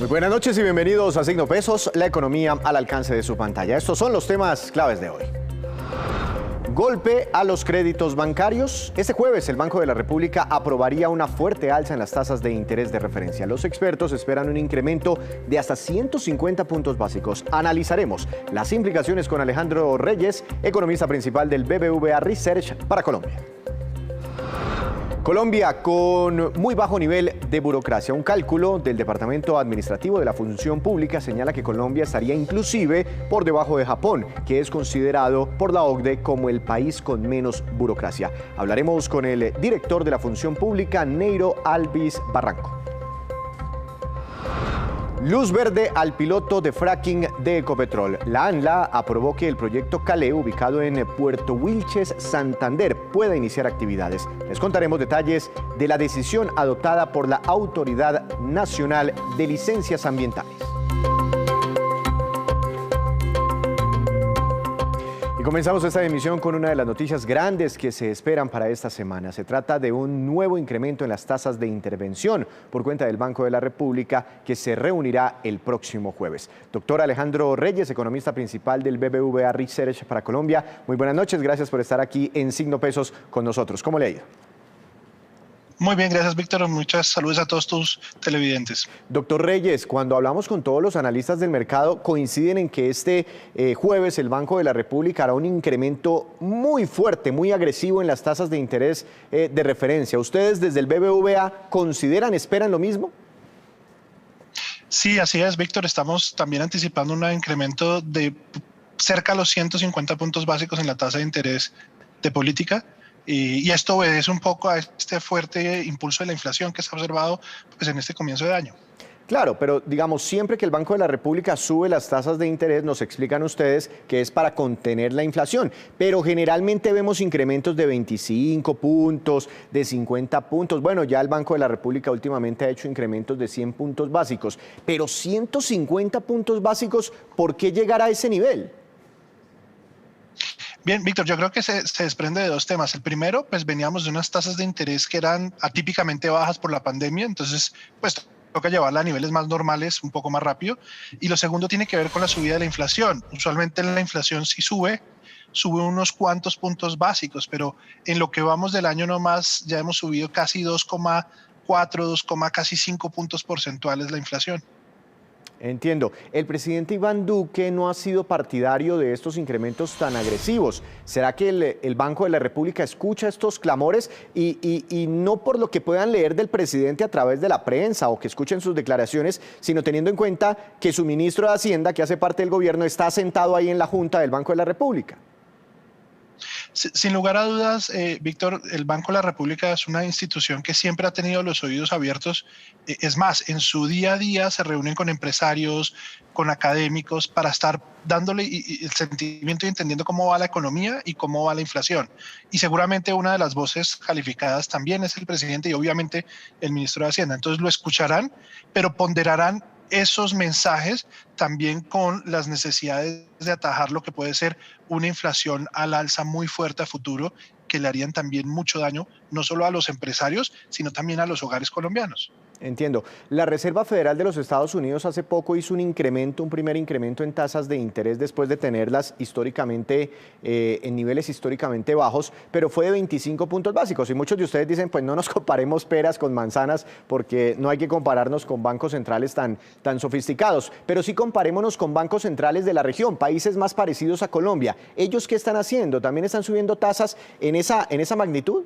Muy buenas noches y bienvenidos a Signo Pesos, la economía al alcance de su pantalla. Estos son los temas claves de hoy. Golpe a los créditos bancarios. Este jueves el Banco de la República aprobaría una fuerte alza en las tasas de interés de referencia. Los expertos esperan un incremento de hasta 150 puntos básicos. Analizaremos las implicaciones con Alejandro Reyes, economista principal del BBVA Research para Colombia. Colombia con muy bajo nivel de burocracia. Un cálculo del Departamento Administrativo de la Función Pública señala que Colombia estaría inclusive por debajo de Japón, que es considerado por la OCDE como el país con menos burocracia. Hablaremos con el director de la Función Pública, Neiro Alvis Barranco. Luz verde al piloto de fracking de Ecopetrol. La ANLA aprobó que el proyecto Calé, ubicado en Puerto Wilches, Santander, pueda iniciar actividades. Les contaremos detalles de la decisión adoptada por la Autoridad Nacional de Licencias Ambientales. Y comenzamos esta emisión con una de las noticias grandes que se esperan para esta semana. Se trata de un nuevo incremento en las tasas de intervención por cuenta del Banco de la República que se reunirá el próximo jueves. Doctor Alejandro Reyes, economista principal del BBVA Research para Colombia. Muy buenas noches, gracias por estar aquí en Signo Pesos con nosotros. ¿Cómo le ha ido? Muy bien, gracias Víctor. Muchas saludos a todos tus televidentes. Doctor Reyes, cuando hablamos con todos los analistas del mercado, coinciden en que este jueves el Banco de la República hará un incremento muy fuerte, muy agresivo en las tasas de interés de referencia. ¿Ustedes desde el BBVA consideran, esperan lo mismo? Sí, así es, Víctor. Estamos también anticipando un incremento de cerca de los 150 puntos básicos en la tasa de interés de política. Y esto obedece un poco a este fuerte impulso de la inflación que se ha observado pues, en este comienzo de año. Claro, pero digamos, siempre que el Banco de la República sube las tasas de interés, nos explican ustedes que es para contener la inflación, pero generalmente vemos incrementos de 25 puntos, de 50 puntos. Bueno, ya el Banco de la República últimamente ha hecho incrementos de 100 puntos básicos, pero 150 puntos básicos, ¿por qué llegar a ese nivel? Bien, Víctor, yo creo que se desprende de dos temas. El primero, pues veníamos de unas tasas de interés que eran atípicamente bajas por la pandemia, entonces pues toca llevarla a niveles más normales un poco más rápido. Y lo segundo tiene que ver con la subida de la inflación. Usualmente la inflación sí sube unos cuantos puntos básicos, pero en lo que vamos del año nomás ya hemos subido casi 2,4, casi 5 puntos porcentuales la inflación. Entiendo. El presidente Iván Duque no ha sido partidario de estos incrementos tan agresivos. ¿Será que el Banco de la República escucha estos clamores y no por lo que puedan leer del presidente a través de la prensa o que escuchen sus declaraciones, sino teniendo en cuenta que su ministro de Hacienda, que hace parte del gobierno, está sentado ahí en la Junta del Banco de la República? Sin lugar a dudas, Víctor, el Banco de la República es una institución que siempre ha tenido los oídos abiertos. Es más, en su día a día se reúnen con empresarios, con académicos, para estar dándole el sentimiento y entendiendo cómo va la economía y cómo va la inflación. Y seguramente una de las voces calificadas también es el presidente y obviamente el ministro de Hacienda. Entonces lo escucharán, pero ponderarán esos mensajes también con las necesidades de atajar lo que puede ser una inflación al alza muy fuerte a futuro que le harían también mucho daño no solo a los empresarios, sino también a los hogares colombianos. Entiendo. La Reserva Federal de los Estados Unidos hace poco hizo un primer incremento en tasas de interés después de tenerlas históricamente en niveles históricamente bajos, pero fue de 25 puntos básicos. Y muchos de ustedes dicen, pues no nos comparemos peras con manzanas porque no hay que compararnos con bancos centrales tan sofisticados, pero sí comparémonos con bancos centrales de la región, países más parecidos a Colombia. ¿Ellos qué están haciendo? ¿También están subiendo tasas en esa magnitud?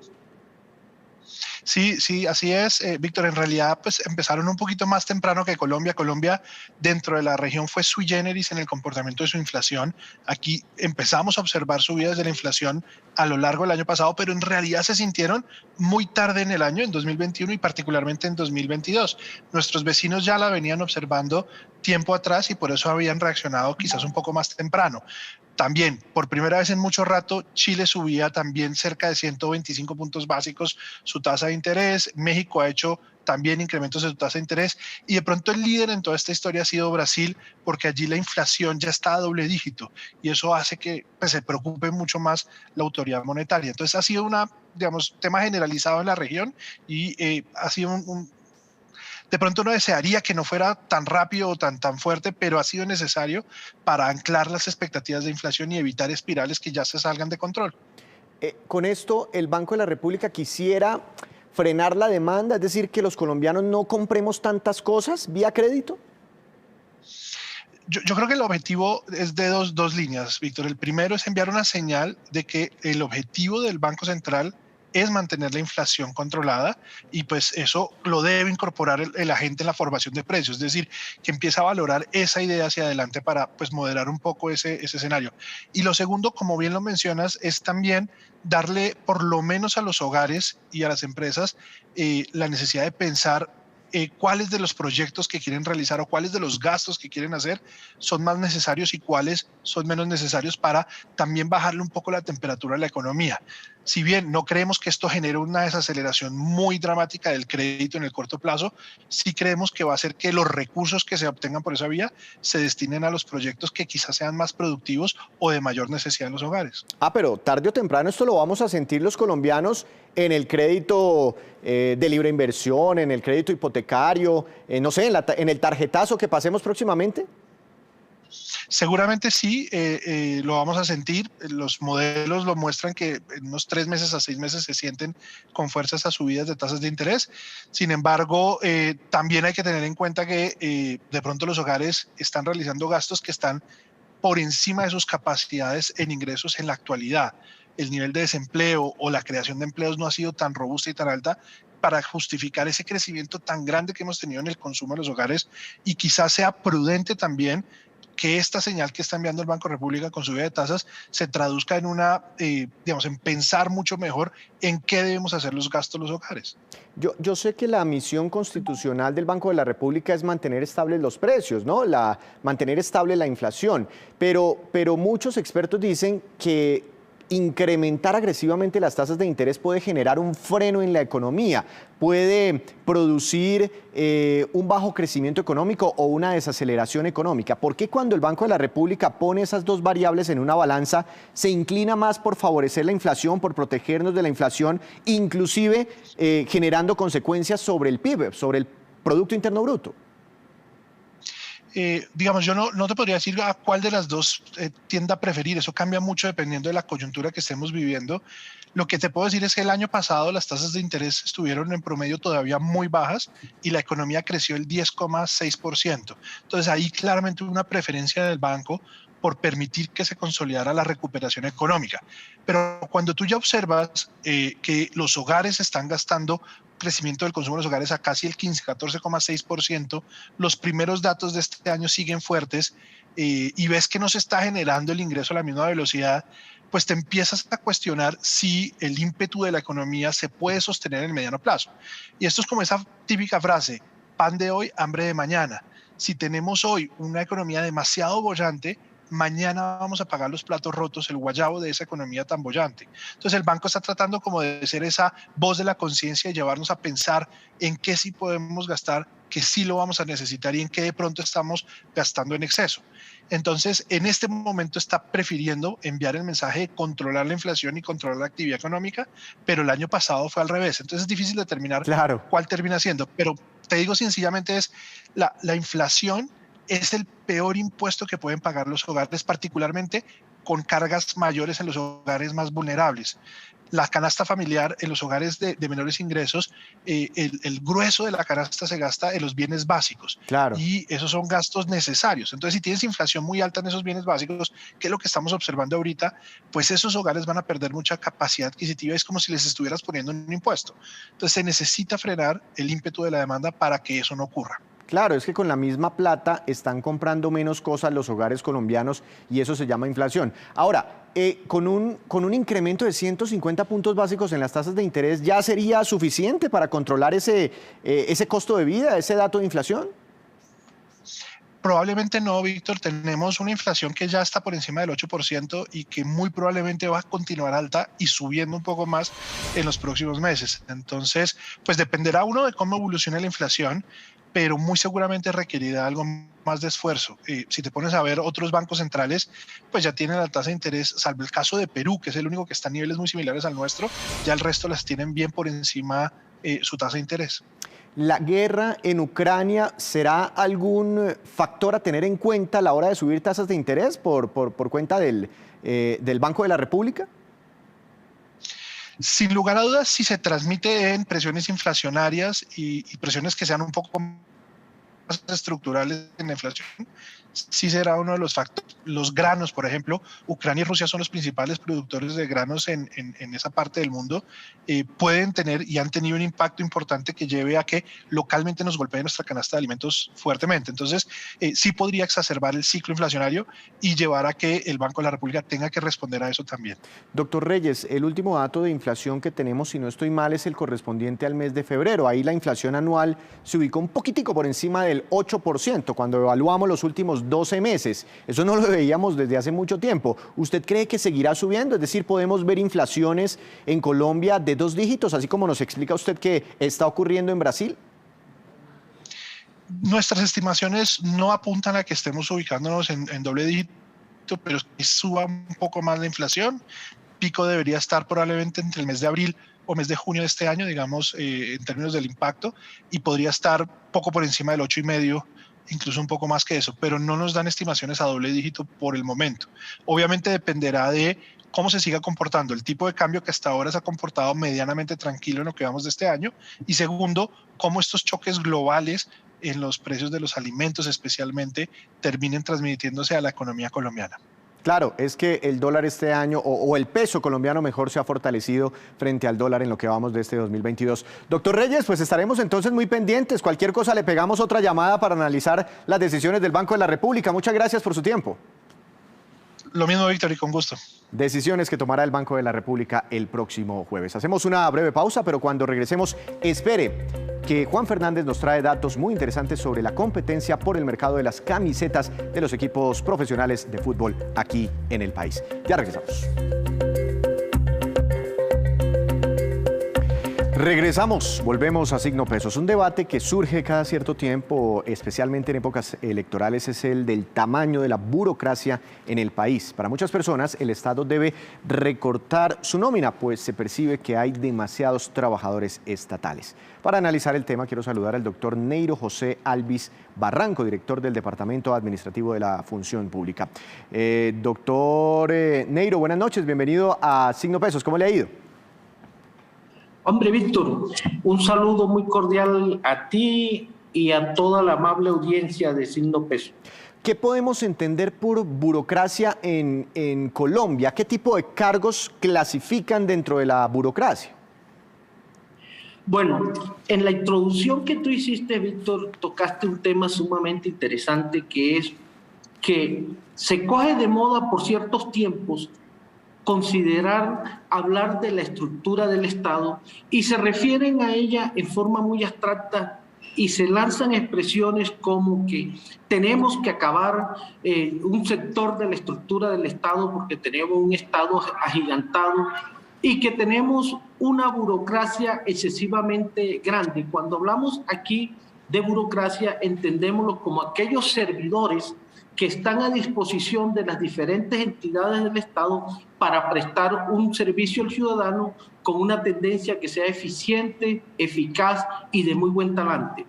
Sí, así es, Víctor. En realidad, pues empezaron un poquito más temprano que Colombia. Colombia, dentro de la región, fue sui generis en el comportamiento de su inflación. Aquí empezamos a observar subidas de la inflación a lo largo del año pasado, pero en realidad se sintieron muy tarde en el año, en 2021 y particularmente en 2022. Nuestros vecinos ya la venían observando tiempo atrás y por eso habían reaccionado quizás un poco más temprano. También, por primera vez en mucho rato, Chile subía también cerca de 125 puntos básicos su tasa de interés. México ha hecho también incrementos de su tasa de interés. Y de pronto el líder en toda esta historia ha sido Brasil, porque allí la inflación ya está a doble dígito. Y eso hace que pues, se preocupe mucho más la autoridad monetaria. Entonces ha sido tema generalizado en la región y ha sido De pronto uno desearía que no fuera tan rápido o tan fuerte, pero ha sido necesario para anclar las expectativas de inflación y evitar espirales que ya se salgan de control. Con esto, el Banco de la República quisiera frenar la demanda, es decir, que los colombianos no compremos tantas cosas vía crédito. Yo creo que el objetivo es de dos líneas, Víctor. El primero es enviar una señal de que el objetivo del Banco Central es mantener la inflación controlada y pues eso lo debe incorporar el agente en la formación de precios, es decir, que empieza a valorar esa idea hacia adelante para pues moderar un poco ese escenario. Y lo segundo, como bien lo mencionas, es también darle por lo menos a los hogares y a las empresas la necesidad de pensar cuáles de los proyectos que quieren realizar o cuáles de los gastos que quieren hacer son más necesarios y cuáles son menos necesarios para también bajarle un poco la temperatura a la economía. Si bien no creemos que esto genere una desaceleración muy dramática del crédito en el corto plazo, sí creemos que va a hacer que los recursos que se obtengan por esa vía se destinen a los proyectos que quizás sean más productivos o de mayor necesidad en los hogares. Pero tarde o temprano esto lo vamos a sentir los colombianos en el crédito de libre inversión, en el crédito hipotecario, no sé, en el tarjetazo que pasemos próximamente. Seguramente sí, lo vamos a sentir. Los modelos lo muestran que en unos 3 meses a 6 meses se sienten con fuerza esas subidas de tasas de interés. Sin embargo, también hay que tener en cuenta que de pronto los hogares están realizando gastos que están por encima de sus capacidades en ingresos en la actualidad. El nivel de desempleo o la creación de empleos no ha sido tan robusta y tan alta para justificar ese crecimiento tan grande que hemos tenido en el consumo de los hogares, y quizás sea prudente también que esta señal que está enviando el Banco República con subida de tasas se traduzca en en pensar mucho mejor en qué debemos hacer los gastos de los hogares. Yo sé que la misión constitucional del Banco de la República es mantener estables los precios, ¿no? Mantener estable la inflación, pero muchos expertos dicen que incrementar agresivamente las tasas de interés puede generar un freno en la economía, puede producir un bajo crecimiento económico o una desaceleración económica. ¿Por qué cuando el Banco de la República pone esas dos variables en una balanza se inclina más por favorecer la inflación, por protegernos de la inflación, inclusive generando consecuencias sobre el PIB, sobre el Producto Interno Bruto? Yo no te podría decir a cuál de las dos tiende a preferir. Eso cambia mucho dependiendo de la coyuntura que estemos viviendo. Lo que te puedo decir es que el año pasado las tasas de interés estuvieron en promedio todavía muy bajas y la economía creció el 10,6%. Entonces ahí claramente hubo una preferencia del banco por permitir que se consolidara la recuperación económica. Pero cuando tú ya observas que los hogares están gastando, crecimiento del consumo de los hogares a casi el 15, 14,6%, los primeros datos de este año siguen fuertes y ves que no se está generando el ingreso a la misma velocidad, pues te empiezas a cuestionar si el ímpetu de la economía se puede sostener en el mediano plazo. Y esto es como esa típica frase, pan de hoy, hambre de mañana. Si tenemos hoy una economía demasiado bollante, mañana vamos a pagar los platos rotos, el guayabo de esa economía tan bollante. Entonces el banco está tratando como de ser esa voz de la conciencia y llevarnos a pensar en qué sí podemos gastar, que sí lo vamos a necesitar y en qué de pronto estamos gastando en exceso. Entonces, en este momento está prefiriendo enviar el mensaje de controlar la inflación y controlar la actividad económica, pero el año pasado fue al revés. Entonces es difícil determinar cuál termina siendo. Pero te digo sencillamente es la inflación es el peor impuesto que pueden pagar los hogares, particularmente con cargas mayores en los hogares más vulnerables. La canasta familiar en los hogares de menores ingresos, el grueso de la canasta se gasta en los bienes básicos. Claro. Y esos son gastos necesarios. Entonces, si tienes inflación muy alta en esos bienes básicos, que es lo que estamos observando ahorita, pues esos hogares van a perder mucha capacidad adquisitiva. Es como si les estuvieras poniendo un impuesto. Entonces, se necesita frenar el ímpetu de la demanda para que eso no ocurra. Claro, es que con la misma plata están comprando menos cosas los hogares colombianos y eso se llama inflación. Ahora, con un incremento de 150 puntos básicos en las tasas de interés, ¿ya sería suficiente para controlar ese costo de vida, ese dato de inflación? Probablemente no, Víctor. Tenemos una inflación que ya está por encima del 8% y que muy probablemente va a continuar alta y subiendo un poco más en los próximos meses. Entonces, pues dependerá uno de cómo evolucione la inflación, pero muy seguramente requerirá algo más de esfuerzo. Si te pones a ver otros bancos centrales, pues ya tienen la tasa de interés, salvo el caso de Perú, que es el único que está a niveles muy similares al nuestro, ya el resto las tienen bien por encima su tasa de interés. ¿La guerra en Ucrania será algún factor a tener en cuenta a la hora de subir tasas de interés por cuenta del Banco de la República? Sin lugar a dudas, si se transmite en presiones inflacionarias y presiones que sean un poco más estructurales en la inflación, sí será uno de los factores. Los granos, por ejemplo, Ucrania y Rusia son los principales productores de granos en esa parte del mundo, pueden tener y han tenido un impacto importante que lleve a que localmente nos golpee nuestra canasta de alimentos fuertemente. Entonces, sí podría exacerbar el ciclo inflacionario y llevar a que el Banco de la República tenga que responder a eso también. Doctor Reyes, el último dato de inflación que tenemos, si no estoy mal, es el correspondiente al mes de febrero. Ahí la inflación anual se ubicó un poquitico por encima del 8% cuando evaluamos los últimos 12 meses. Eso no lo veíamos desde hace mucho tiempo. ¿Usted cree que seguirá subiendo? Es decir, ¿podemos ver inflaciones en Colombia de 2 dígitos, así como nos explica usted que está ocurriendo en Brasil? Nuestras estimaciones no apuntan a que estemos ubicándonos en doble dígito, pero si suba un poco más la inflación, pico debería estar probablemente entre el mes de abril o mes de junio de este año, digamos, en términos del impacto, y podría estar poco por encima del 8,5%, incluso un poco más que eso, pero no nos dan estimaciones a doble dígito por el momento. Obviamente dependerá de cómo se siga comportando el tipo de cambio que hasta ahora se ha comportado medianamente tranquilo en lo que vamos de este año, y segundo, cómo estos choques globales en los precios de los alimentos especialmente terminen transmitiéndose a la economía colombiana. Claro, es que el dólar este año, o el peso colombiano mejor, se ha fortalecido frente al dólar en lo que vamos de este 2022. Doctor Reyes, pues estaremos entonces muy pendientes. Cualquier cosa le pegamos otra llamada para analizar las decisiones del Banco de la República. Muchas gracias por su tiempo. Lo mismo, Víctor, y con gusto. Decisiones que tomará el Banco de la República el próximo jueves. Hacemos una breve pausa, pero cuando regresemos, espere que Juan Fernández nos trae datos muy interesantes sobre la competencia por el mercado de las camisetas de los equipos profesionales de fútbol aquí en el país. Ya regresamos. Regresamos, volvemos a Signo Pesos. Un debate que surge cada cierto tiempo, especialmente en épocas electorales, es el del tamaño de la burocracia en el país. Para muchas personas, el Estado debe recortar su nómina, pues se percibe que hay demasiados trabajadores estatales. Para analizar el tema, quiero saludar al doctor Neiro José Alvis Barranco, director del Departamento Administrativo de la Función Pública. Doctor Neiro, buenas noches, bienvenido a Signo Pesos. ¿Cómo le ha ido? Hombre, Víctor, un saludo muy cordial a ti y a toda la amable audiencia de Signo Pesos. ¿Qué podemos entender por burocracia en Colombia? ¿Qué tipo de cargos clasifican dentro de la burocracia? Bueno, en la introducción que tú hiciste, Víctor, tocaste un tema sumamente interesante, que es que se coge de moda por ciertos tiempos hablar de la estructura del Estado y se refieren a ella en forma muy abstracta y se lanzan expresiones como que tenemos que acabar un sector de la estructura del Estado porque tenemos un Estado agigantado y que tenemos una burocracia excesivamente grande. Cuando hablamos aquí de burocracia, entendémoslo como aquellos servidores que están a disposición de las diferentes entidades del Estado para prestar un servicio al ciudadano con una tendencia que sea eficiente, eficaz y de muy buen talante.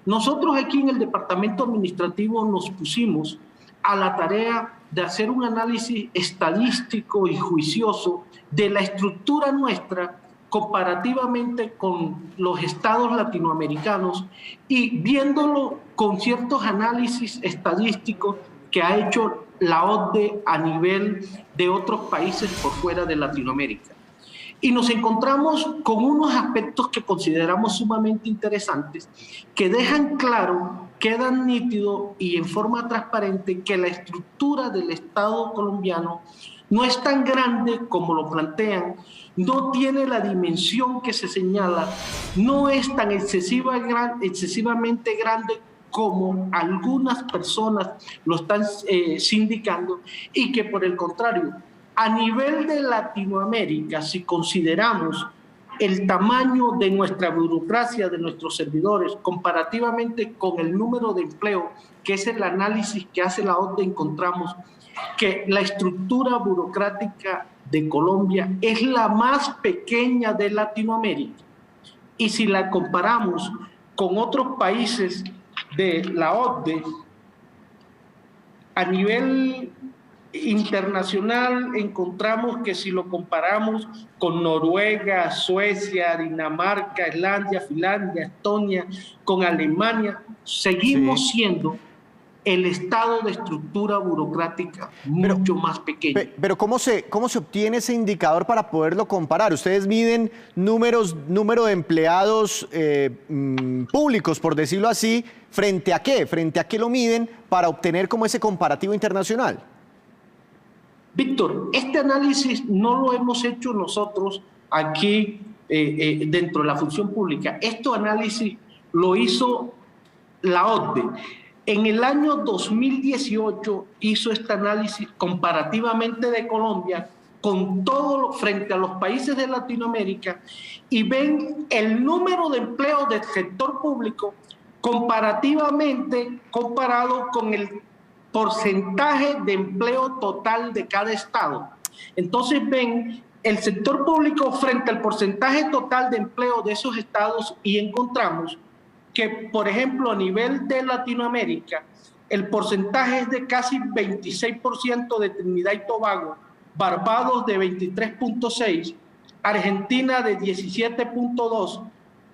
Nosotros aquí en el Departamento Administrativo nos pusimos a la tarea de hacer un análisis estadístico y juicioso de la estructura nuestra comparativamente con los estados latinoamericanos y viéndolo con ciertos análisis estadísticos que ha hecho la OCDE a nivel de otros países por fuera de Latinoamérica. Y nos encontramos con unos aspectos que consideramos sumamente interesantes, que dejan claro, quedan nítidos y en forma transparente que la estructura del Estado colombiano no es tan grande como lo plantean, no tiene la dimensión que se señala, no es tan excesivamente grande como algunas personas lo están sindicando, y que por el contrario, a nivel de Latinoamérica, si consideramos el tamaño de nuestra burocracia, de nuestros servidores, comparativamente con el número de empleo, que es el análisis que hace la OCDE, encontramos que la estructura burocrática de Colombia es la más pequeña de Latinoamérica. Y si la comparamos con otros países de la OCDE, a nivel internacional encontramos que si lo comparamos con Noruega, Suecia, Dinamarca, Islandia, Finlandia, Estonia, con Alemania, seguimos siendo el estado de estructura burocrática mucho más pequeño. Pero ¿cómo se obtiene ese indicador para poderlo comparar? Ustedes miden número de empleados públicos, por decirlo así, ¿frente a qué? ¿Frente a qué lo miden para obtener como ese comparativo internacional? Víctor, este análisis no lo hemos hecho nosotros aquí dentro de la función pública. Este análisis lo hizo la OCDE. En el año 2018 hizo este análisis comparativamente de Colombia con todo frente a los países de Latinoamérica y ven el número de empleos del sector público comparativamente comparado con el porcentaje de empleo total de cada estado. Entonces ven el sector público frente al porcentaje total de empleo de esos estados y encontramos que, por ejemplo, a nivel de Latinoamérica, el porcentaje es de casi 26% de Trinidad y Tobago, Barbados de 23.6%, Argentina de 17.2%,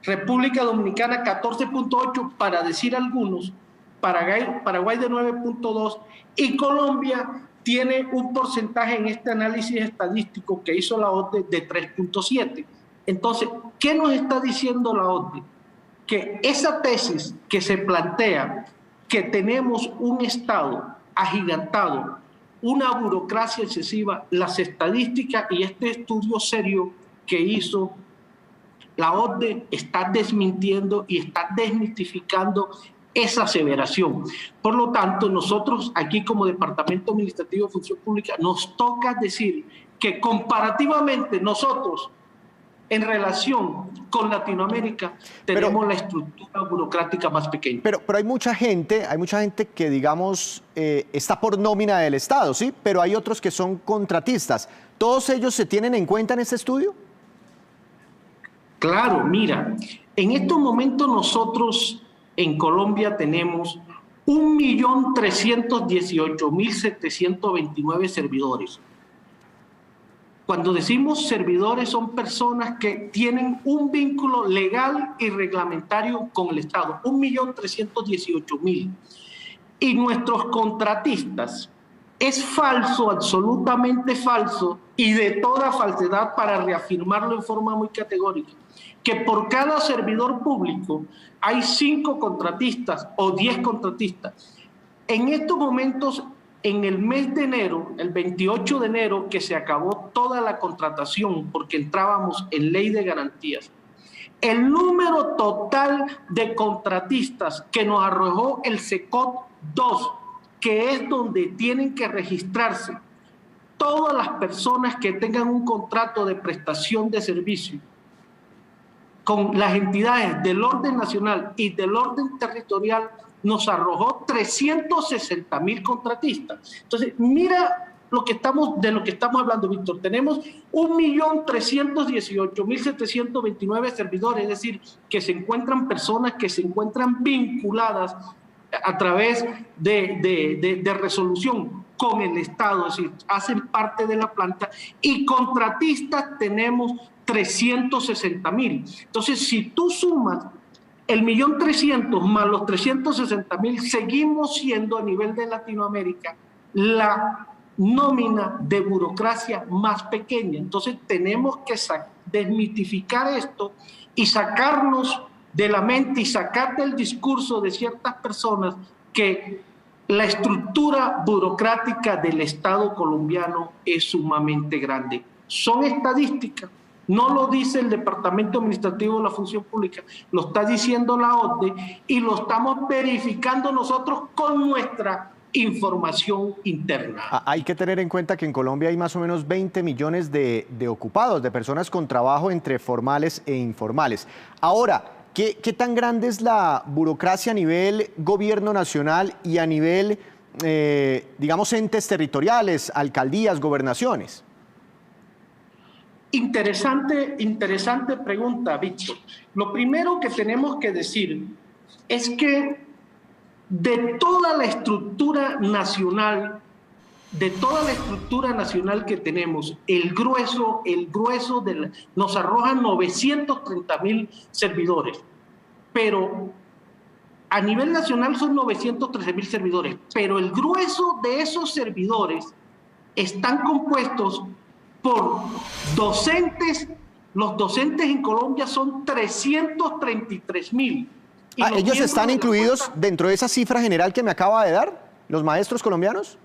República Dominicana 14.8%, para decir algunos, Paraguay de 9.2% y Colombia tiene un porcentaje en este análisis estadístico que hizo la OCDE de 3.7%. Entonces, ¿qué nos está diciendo la OCDE? Que esa tesis que se plantea, que tenemos un Estado agigantado, una burocracia excesiva, las estadísticas y este estudio serio que hizo la OCDE está desmintiendo y está desmitificando esa aseveración. Por lo tanto, nosotros aquí como Departamento Administrativo de Función Pública nos toca decir que comparativamente nosotros, en relación con Latinoamérica, tenemos la estructura burocrática más pequeña. Pero hay mucha gente que, digamos, está por nómina del Estado, ¿sí? Pero hay otros que son contratistas. ¿Todos ellos se tienen en cuenta en este estudio? Claro, mira, en estos momentos nosotros en Colombia tenemos 1.318.729 servidores. Cuando decimos servidores, son personas que tienen un vínculo legal y reglamentario con el Estado, 1.318.000. Y nuestros contratistas, es falso, absolutamente falso, y de toda falsedad, para reafirmarlo en forma muy categórica, que por cada servidor público hay 5 contratistas o 10 contratistas. En estos momentos, en el mes de enero, el 28 de enero, que se acabó toda la contratación porque entrábamos en ley de garantías, el número total de contratistas que nos arrojó el SECOT 2, que es donde tienen que registrarse todas las personas que tengan un contrato de prestación de servicio con las entidades del orden nacional y del orden territorial, nos arrojó 360.000 contratistas. Entonces, mira de lo que estamos hablando, Víctor. Tenemos 1.318.729 servidores, es decir, que se encuentran personas que se encuentran vinculadas a través de resolución con el Estado, es decir, hacen parte de la planta, y contratistas tenemos 360.000. Entonces, si tú sumas el 1.300.000 más los 360.000, seguimos siendo a nivel de Latinoamérica la nómina de burocracia más pequeña. Entonces tenemos que desmitificar esto y sacarnos de la mente y sacar del discurso de ciertas personas que la estructura burocrática del Estado colombiano es sumamente grande. Son estadísticas. No lo dice el Departamento Administrativo de la Función Pública, lo está diciendo la OCDE y lo estamos verificando nosotros con nuestra información interna. Hay que tener en cuenta que en Colombia hay más o menos 20 millones de ocupados, de personas con trabajo entre formales e informales. Ahora, ¿qué tan grande es la burocracia a nivel gobierno nacional y a nivel, digamos, entes territoriales, alcaldías, gobernaciones? Interesante pregunta, Víctor. Lo primero que tenemos que decir es que de toda la estructura nacional que tenemos, el grueso nos arrojan 930.000 servidores, pero a nivel nacional son 913.000 servidores, pero el grueso de esos servidores están compuestos por docentes. Los docentes en Colombia son 333.000. ¿Ellos están incluidos dentro de esa cifra general que me acaba de dar, los maestros colombianos?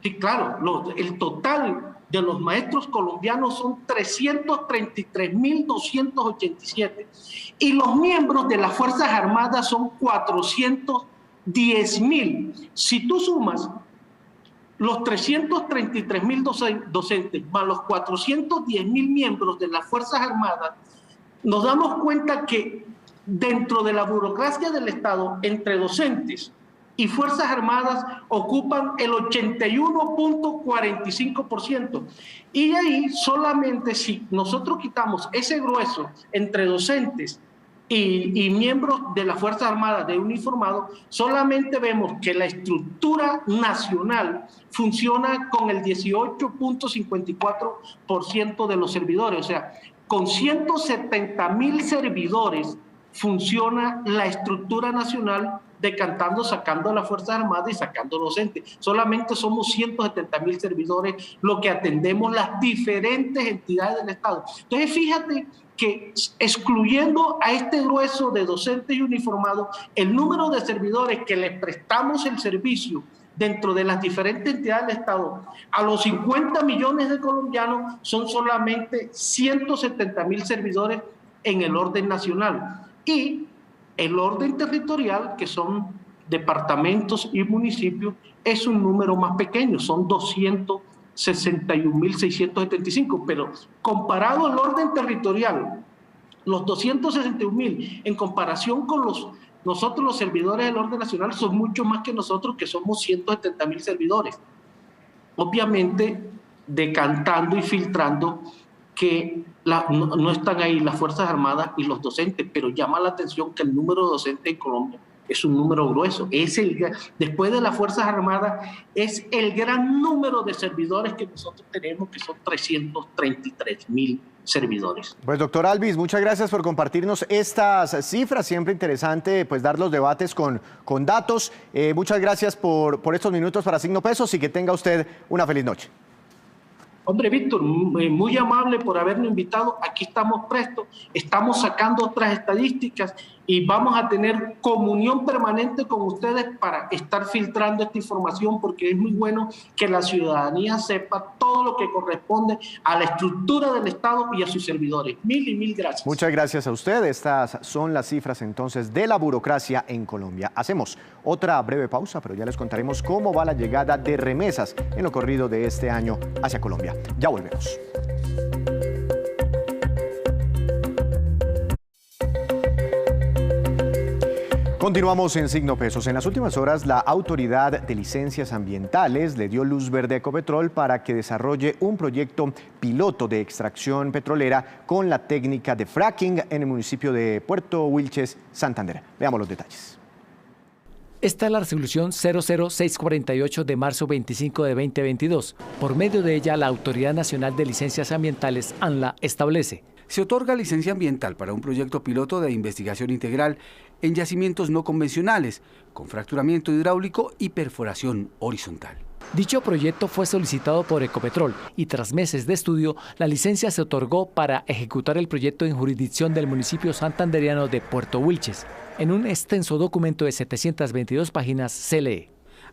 Sí, claro, el total de los maestros colombianos son 333.287 y los miembros de las Fuerzas Armadas son 410.000. Si tú sumas los 333.000 docentes más los 410.000 miembros de las Fuerzas Armadas, nos damos cuenta que dentro de la burocracia del Estado, entre docentes y Fuerzas Armadas ocupan el 81.45%. Y ahí solamente si nosotros quitamos ese grueso entre docentes y miembros de las Fuerzas Armadas de uniformado, solamente vemos que la estructura nacional funciona con el 18.54% de los servidores. O sea, con 170.000 servidores funciona la estructura nacional decantando, sacando a las Fuerzas Armadas y sacando docentes. Solamente somos 170.000 servidores lo que atendemos las diferentes entidades del Estado. Entonces, fíjate que excluyendo a este grueso de docentes y uniformados, el número de servidores que les prestamos el servicio dentro de las diferentes entidades del Estado a los 50 millones de colombianos son solamente 170.000 servidores en el orden nacional. Y el orden territorial, que son departamentos y municipios, es un número más pequeño, son 261.675, pero comparado al orden territorial, los 261.000 en comparación con nosotros los servidores del orden nacional son mucho más que nosotros, que somos 170.000 servidores. Obviamente, decantando y filtrando que no están ahí las Fuerzas Armadas y los docentes, pero llama la atención que el número de docentes en Colombia es un número grueso. Después de las Fuerzas Armadas, es el gran número de servidores que nosotros tenemos, que son 333.000 servidores. Pues doctor Alvis, muchas gracias por compartirnos estas cifras. Siempre interesante pues dar los debates con datos. Muchas gracias por estos minutos para Signo Pesos y que tenga usted una feliz noche. Hombre, Víctor, muy amable por habernos invitado. Aquí estamos prestos, estamos sacando otras estadísticas y vamos a tener comunión permanente con ustedes para estar filtrando esta información, porque es muy bueno que la ciudadanía sepa todo lo que corresponde a la estructura del Estado y a sus servidores. Mil y mil gracias. Muchas gracias a usted. Estas son las cifras entonces de la burocracia en Colombia. Hacemos otra breve pausa, pero ya les contaremos cómo va la llegada de remesas en lo corrido de este año hacia Colombia. Ya volvemos. Continuamos en Signo Pesos. En las últimas horas, la Autoridad de Licencias Ambientales le dio luz verde a Ecopetrol para que desarrolle un proyecto piloto de extracción petrolera con la técnica de fracking en el municipio de Puerto Wilches, Santander. Veamos los detalles. Esta es la resolución 00648 de marzo 25 de 2022. Por medio de ella, la Autoridad Nacional de Licencias Ambientales, ANLA, establece: se otorga licencia ambiental para un proyecto piloto de investigación integral en yacimientos no convencionales, con fracturamiento hidráulico y perforación horizontal. Dicho proyecto fue solicitado por Ecopetrol y tras meses de estudio, la licencia se otorgó para ejecutar el proyecto en jurisdicción del municipio santanderiano de Puerto Wilches. En un extenso documento de 722 páginas se lee: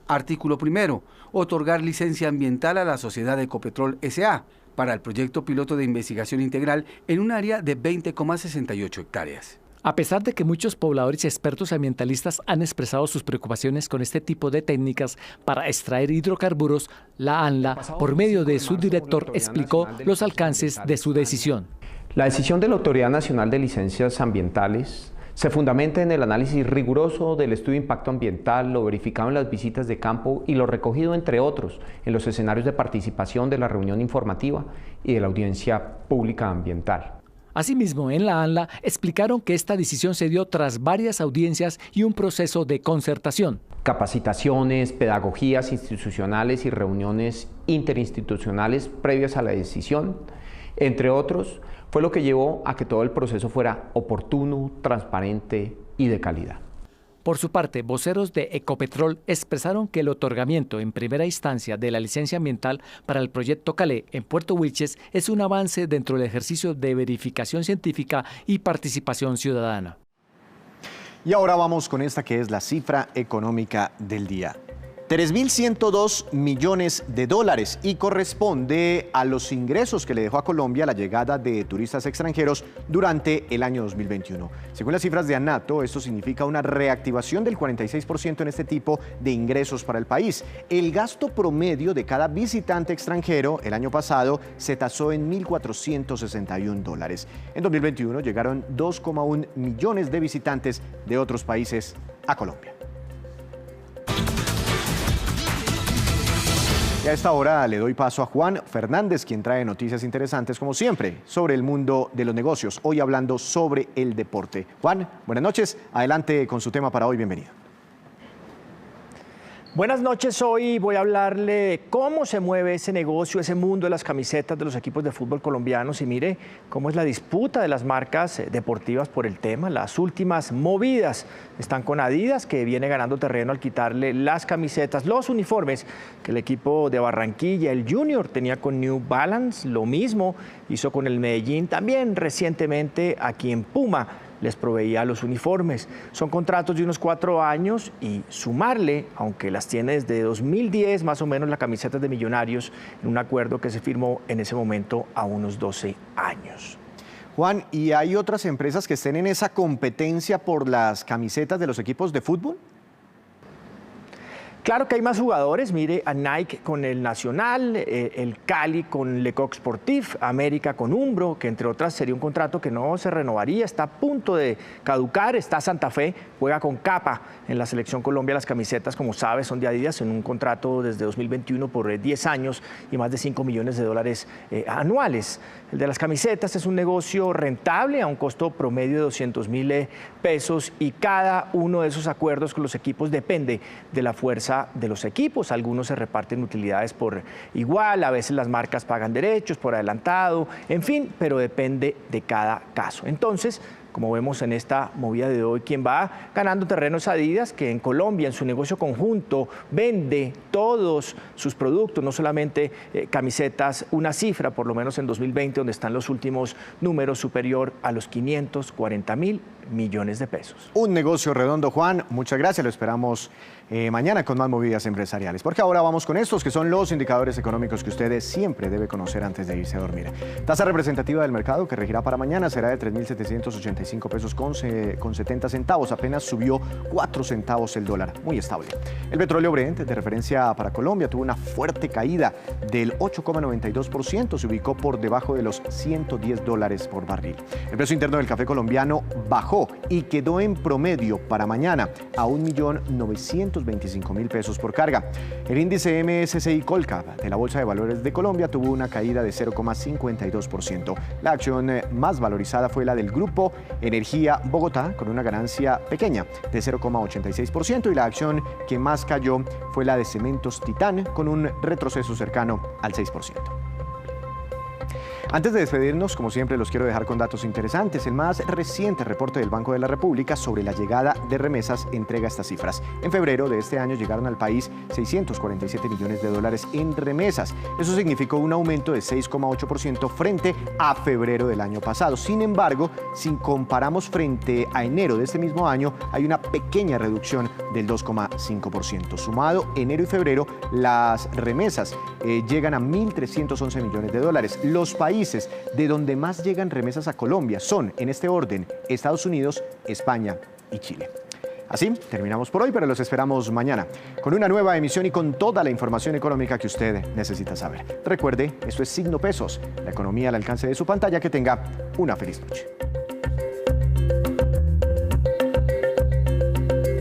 artículo primero, otorgar licencia ambiental a la sociedad Ecopetrol S.A. para el proyecto piloto de investigación integral en un área de 20,68 hectáreas. A pesar de que muchos pobladores y expertos ambientalistas han expresado sus preocupaciones con este tipo de técnicas para extraer hidrocarburos, la ANLA, por medio de su director, explicó los alcances de su decisión. La decisión de la Autoridad Nacional de Licencias Ambientales Se fundamenta en el análisis riguroso del estudio de impacto ambiental, lo verificado en las visitas de campo y lo recogido, entre otros, en los escenarios de participación de la reunión informativa y de la audiencia pública ambiental. Asimismo, en la ANLA explicaron que esta decisión se dio tras varias audiencias y un proceso de concertación. Capacitaciones, pedagogías institucionales y reuniones interinstitucionales previas a la decisión, entre otros, fue lo que llevó a que todo el proceso fuera oportuno, transparente y de calidad. Por su parte, voceros de Ecopetrol expresaron que el otorgamiento en primera instancia de la licencia ambiental para el proyecto Calais en Puerto Wilches es un avance dentro del ejercicio de verificación científica y participación ciudadana. Y ahora vamos con esta que es la cifra económica del día. 3.102 millones de dólares y corresponde a los ingresos que le dejó a Colombia la llegada de turistas extranjeros durante el año 2021. Según las cifras de ANATO, esto significa una reactivación del 46% en este tipo de ingresos para el país. El gasto promedio de cada visitante extranjero el año pasado se tasó en $1.461. En 2021 llegaron 2,1 millones de visitantes de otros países a Colombia. Y a esta hora le doy paso a Juan Fernández, quien trae noticias interesantes, como siempre, sobre el mundo de los negocios. Hoy hablando sobre el deporte. Juan, buenas noches. Adelante con su tema para hoy. Bienvenido. Buenas noches, hoy voy a hablarle de cómo se mueve ese negocio, ese mundo de las camisetas de los equipos de fútbol colombianos y mire cómo es la disputa de las marcas deportivas por el tema. Las últimas movidas están con Adidas, que viene ganando terreno al quitarle las camisetas, los uniformes que el equipo de Barranquilla, el Junior, tenía con New Balance. Lo mismo hizo con el Medellín, también recientemente a quien Puma les proveía los uniformes. Son contratos de unos 4 años y sumarle, aunque las tiene desde 2010 más o menos, la camiseta de Millonarios, en un acuerdo que se firmó en ese momento a unos 12 años. Juan, ¿y hay otras empresas que estén en esa competencia por las camisetas de los equipos de fútbol? Claro que hay más jugadores, mire a Nike con el Nacional, el Cali con Le Coq Sportif, América con Umbro, que entre otras sería un contrato que no se renovaría, está a punto de caducar. Está Santa Fe, juega con Capa en la Selección Colombia. Las camisetas, como sabes, son de Adidas en un contrato desde 2021 por 10 años y más de $5 millones anuales. El de las camisetas es un negocio rentable a un costo promedio de $200.000 y cada uno de esos acuerdos con los equipos depende de la fuerza de los equipos. Algunos se reparten utilidades por igual, a veces las marcas pagan derechos por adelantado, en fin, pero depende de cada caso. Entonces, como vemos en esta movida de hoy, quien va ganando terreno es Adidas, que en Colombia, en su negocio conjunto, vende todos sus productos, no solamente camisetas, una cifra, por lo menos en 2020, donde están los últimos números, superior a los $540.000 millones. Un negocio redondo, Juan. Muchas gracias. Lo esperamos mañana con más movidas empresariales. Porque ahora vamos con estos, que son los indicadores económicos que ustedes siempre debe conocer antes de irse a dormir. Tasa representativa del mercado que regirá para mañana será de $3.785 con 70 centavos. Apenas subió 4 centavos el dólar. Muy estable. El petróleo Brent, de referencia para Colombia, tuvo una fuerte caída del 8,92%. Se ubicó por debajo de los $110 por barril. El precio interno del café colombiano bajó y quedó en promedio para mañana a $1.925.000 por carga. El índice MSCI Colcap de la Bolsa de Valores de Colombia tuvo una caída de 0,52%. La acción más valorizada fue la del Grupo Energía Bogotá, con una ganancia pequeña de 0,86%, y la acción que más cayó fue la de Cementos Titán, con un retroceso cercano al 6%. Antes de despedirnos, como siempre, los quiero dejar con datos interesantes. El más reciente reporte del Banco de la República sobre la llegada de remesas entrega estas cifras. En febrero de este año llegaron al país $647 millones en remesas. Eso significó un aumento de 6,8% frente a febrero del año pasado. Sin embargo, si comparamos frente a enero de este mismo año, hay una pequeña reducción del 2,5%. Sumado enero y febrero, las remesas llegan a $1.311 millones. Los países de donde más llegan remesas a Colombia son, en este orden, Estados Unidos, España y Chile. Así terminamos por hoy, pero los esperamos mañana con una nueva emisión y con toda la información económica que usted necesita saber. Recuerde, esto es Signo Pesos, la economía al alcance de su pantalla. Que tenga una feliz noche.